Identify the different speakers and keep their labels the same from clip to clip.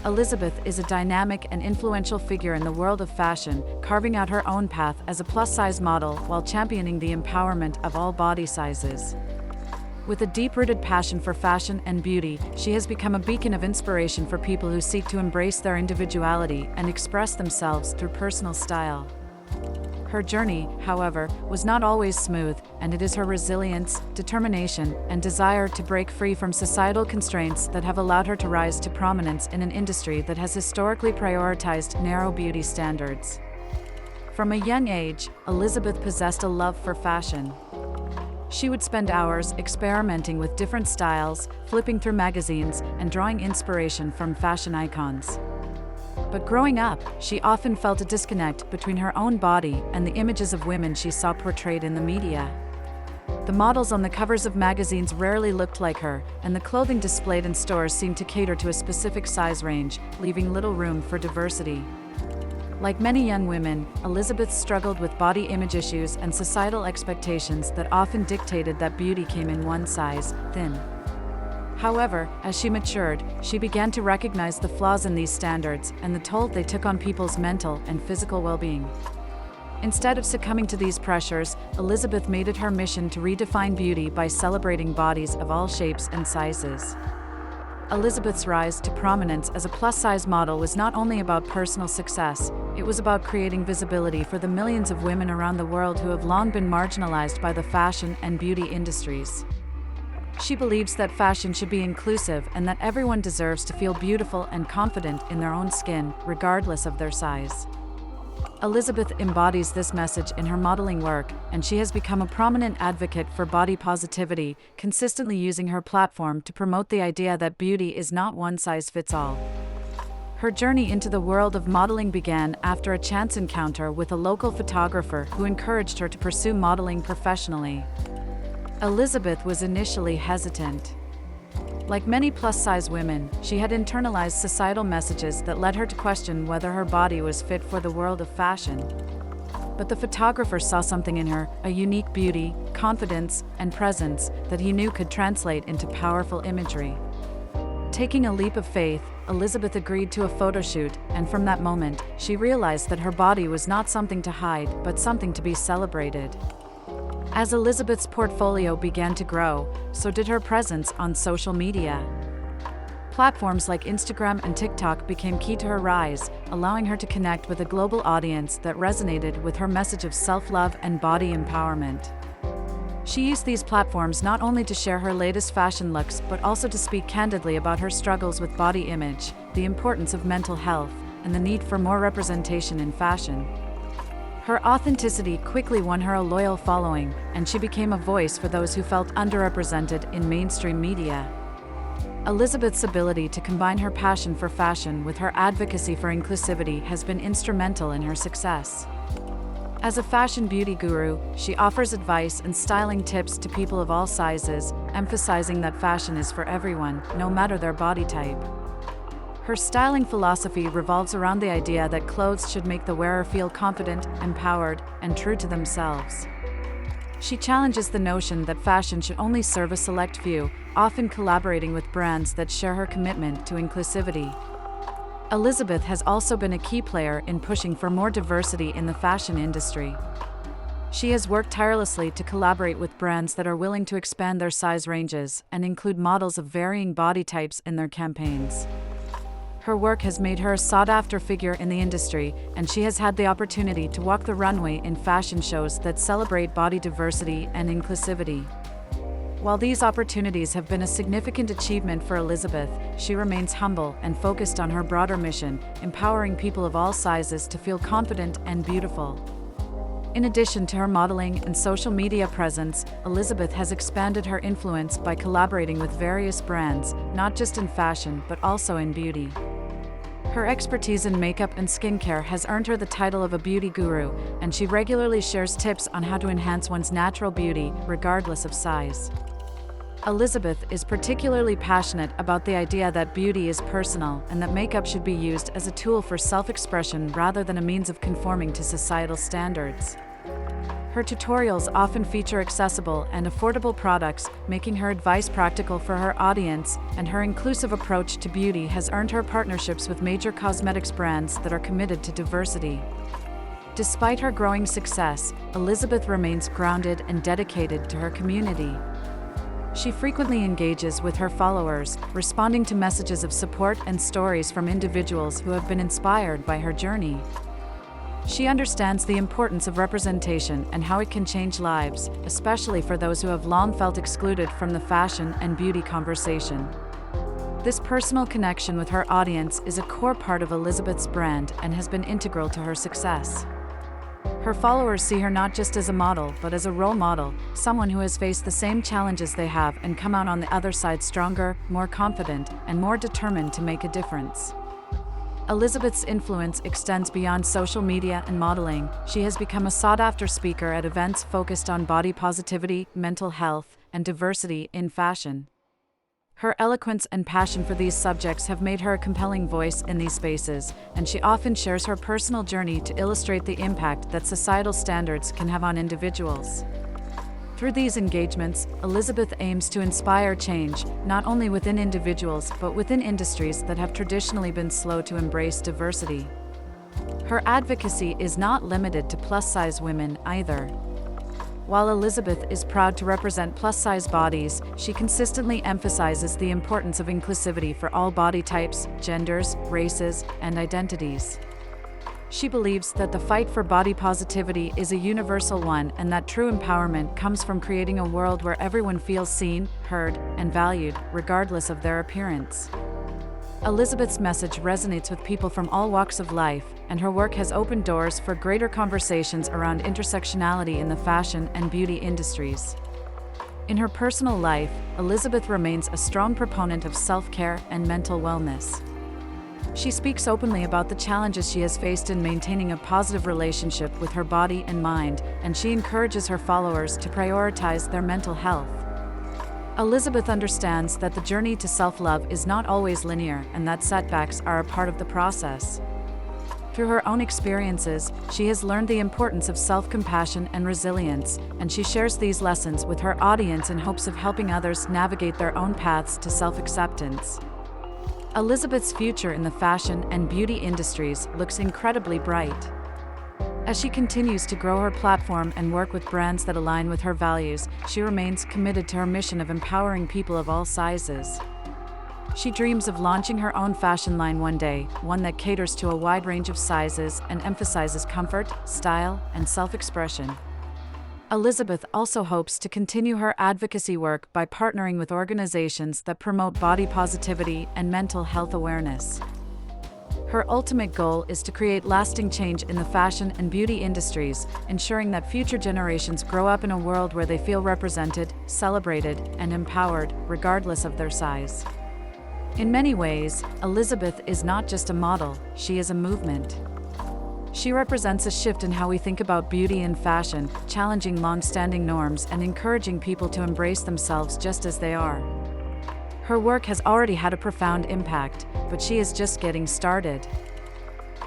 Speaker 1: Elisabeth is a dynamic and influential figure in the world of fashion, carving out her own path as a plus-size model while championing the empowerment of all body sizes. With a deep-rooted passion for fashion and beauty, she has become a beacon of inspiration for people who seek to embrace their individuality and express themselves through personal style. Her journey, however, was not always smooth, and it is her resilience, determination, and desire to break free from societal constraints that have allowed her to rise to prominence in an industry that has historically prioritized narrow beauty standards. From a young age, Elisabeth possessed a love for fashion. She would spend hours experimenting with different styles, flipping through magazines, and drawing inspiration from fashion icons. But growing up, she often felt a disconnect between her own body and the images of women she saw portrayed in the media. The models on the covers of magazines rarely looked like her, and the clothing displayed in stores seemed to cater to a specific size range, leaving little room for diversity. Like many young women, Elisabeth struggled with body image issues and societal expectations that often dictated that beauty came in one size, thin. However, as she matured, she began to recognize the flaws in these standards and the toll they took on people's mental and physical well-being. Instead of succumbing to these pressures, Elisabeth made it her mission to redefine beauty by celebrating bodies of all shapes and sizes. Elisabeth's rise to prominence as a plus-size model was not only about personal success, it was about creating visibility for the millions of women around the world who have long been marginalized by the fashion and beauty industries. She believes that fashion should be inclusive and that everyone deserves to feel beautiful and confident in their own skin, regardless of their size. Elisabeth embodies this message in her modeling work, and she has become a prominent advocate for body positivity, consistently using her platform to promote the idea that beauty is not one size fits all. Her journey into the world of modeling began after a chance encounter with a local photographer who encouraged her to pursue modeling professionally. Elisabeth was initially hesitant. Like many plus-size women, she had internalized societal messages that led her to question whether her body was fit for the world of fashion. But the photographer saw something in her, a unique beauty, confidence, and presence that he knew could translate into powerful imagery. Taking a leap of faith, Elisabeth agreed to a photo shoot, and from that moment, she realized that her body was not something to hide, but something to be celebrated. As Elisabeth's portfolio began to grow, so did her presence on social media. Platforms like Instagram and TikTok became key to her rise, allowing her to connect with a global audience that resonated with her message of self-love and body empowerment. She used these platforms not only to share her latest fashion looks, but also to speak candidly about her struggles with body image, the importance of mental health, and the need for more representation in fashion. Her authenticity quickly won her a loyal following, and she became a voice for those who felt underrepresented in mainstream media. Elisabeth's ability to combine her passion for fashion with her advocacy for inclusivity has been instrumental in her success. As a fashion beauty guru, she offers advice and styling tips to people of all sizes, emphasizing that fashion is for everyone, no matter their body type. Her styling philosophy revolves around the idea that clothes should make the wearer feel confident, empowered, and true to themselves. She challenges the notion that fashion should only serve a select few, often collaborating with brands that share her commitment to inclusivity. Elisabeth has also been a key player in pushing for more diversity in the fashion industry. She has worked tirelessly to collaborate with brands that are willing to expand their size ranges and include models of varying body types in their campaigns. Her work has made her a sought-after figure in the industry, and she has had the opportunity to walk the runway in fashion shows that celebrate body diversity and inclusivity. While these opportunities have been a significant achievement for Elisabeth, she remains humble and focused on her broader mission, empowering people of all sizes to feel confident and beautiful. In addition to her modeling and social media presence, Elisabeth has expanded her influence by collaborating with various brands, not just in fashion but also in beauty. Her expertise in makeup and skincare has earned her the title of a beauty guru, and she regularly shares tips on how to enhance one's natural beauty, regardless of size. Elisabeth is particularly passionate about the idea that beauty is personal and that makeup should be used as a tool for self-expression rather than a means of conforming to societal standards. Her tutorials often feature accessible and affordable products, making her advice practical for her audience, and her inclusive approach to beauty has earned her partnerships with major cosmetics brands that are committed to diversity. Despite her growing success, Elisabeth remains grounded and dedicated to her community. She frequently engages with her followers, responding to messages of support and stories from individuals who have been inspired by her journey. She understands the importance of representation and how it can change lives, especially for those who have long felt excluded from the fashion and beauty conversation. This personal connection with her audience is a core part of Elisabeth's brand and has been integral to her success. Her followers see her not just as a model, but as a role model, someone who has faced the same challenges they have and come out on the other side stronger, more confident, and more determined to make a difference. Elisabeth's influence extends beyond social media and modeling. She has become a sought-after speaker at events focused on body positivity, mental health, and diversity in fashion. Her eloquence and passion for these subjects have made her a compelling voice in these spaces, and she often shares her personal journey to illustrate the impact that societal standards can have on individuals. Through these engagements, Elisabeth aims to inspire change, not only within individuals but within industries that have traditionally been slow to embrace diversity. Her advocacy is not limited to plus-size women either. While Elisabeth is proud to represent plus-size bodies, she consistently emphasizes the importance of inclusivity for all body types, genders, races, and identities. She believes that the fight for body positivity is a universal one and that true empowerment comes from creating a world where everyone feels seen, heard, and valued, regardless of their appearance. Elisabeth's message resonates with people from all walks of life, and her work has opened doors for greater conversations around intersectionality in the fashion and beauty industries. In her personal life, Elisabeth remains a strong proponent of self-care and mental wellness. She speaks openly about the challenges she has faced in maintaining a positive relationship with her body and mind, and she encourages her followers to prioritize their mental health. Elisabeth understands that the journey to self-love is not always linear and that setbacks are a part of the process. Through her own experiences, she has learned the importance of self-compassion and resilience, and she shares these lessons with her audience in hopes of helping others navigate their own paths to self-acceptance. Elisabeth's future in the fashion and beauty industries looks incredibly bright. As she continues to grow her platform and work with brands that align with her values, she remains committed to her mission of empowering people of all sizes. She dreams of launching her own fashion line one day, one that caters to a wide range of sizes and emphasizes comfort, style, and self-expression. Elisabeth also hopes to continue her advocacy work by partnering with organizations that promote body positivity and mental health awareness. Her ultimate goal is to create lasting change in the fashion and beauty industries, ensuring that future generations grow up in a world where they feel represented, celebrated, and empowered, regardless of their size. In many ways, Elisabeth is not just a model, she is a movement. She represents a shift in how we think about beauty and fashion, challenging long-standing norms and encouraging people to embrace themselves just as they are. Her work has already had a profound impact, but she is just getting started.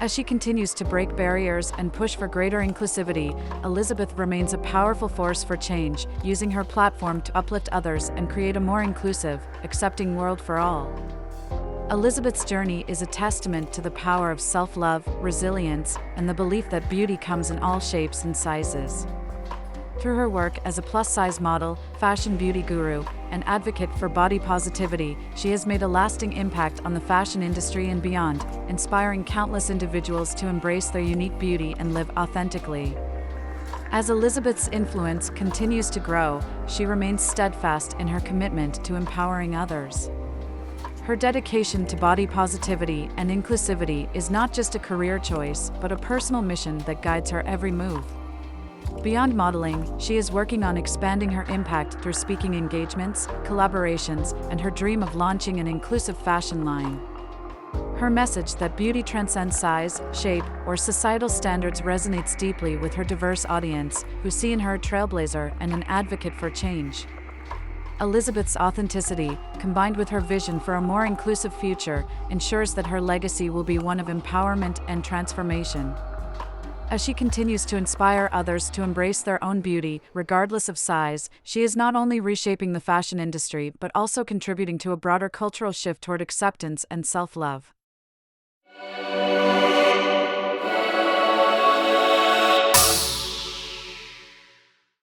Speaker 1: As she continues to break barriers and push for greater inclusivity, Elisabeth remains a powerful force for change, using her platform to uplift others and create a more inclusive, accepting world for all. Elisabeth's journey is a testament to the power of self-love, resilience, and the belief that beauty comes in all shapes and sizes. Through her work as a plus-size model, fashion beauty guru, and advocate for body positivity, she has made a lasting impact on the fashion industry and beyond, inspiring countless individuals to embrace their unique beauty and live authentically. As Elisabeth's influence continues to grow, she remains steadfast in her commitment to empowering others. Her dedication to body positivity and inclusivity is not just a career choice, but a personal mission that guides her every move. Beyond modeling, she is working on expanding her impact through speaking engagements, collaborations, and her dream of launching an inclusive fashion line. Her message that beauty transcends size, shape, or societal standards resonates deeply with her diverse audience, who see in her a trailblazer and an advocate for change. Elisabeth's authenticity, combined with her vision for a more inclusive future, ensures that her legacy will be one of empowerment and transformation. As she continues to inspire others to embrace their own beauty, regardless of size, she is not only reshaping the fashion industry but also contributing to a broader cultural shift toward acceptance and self-love.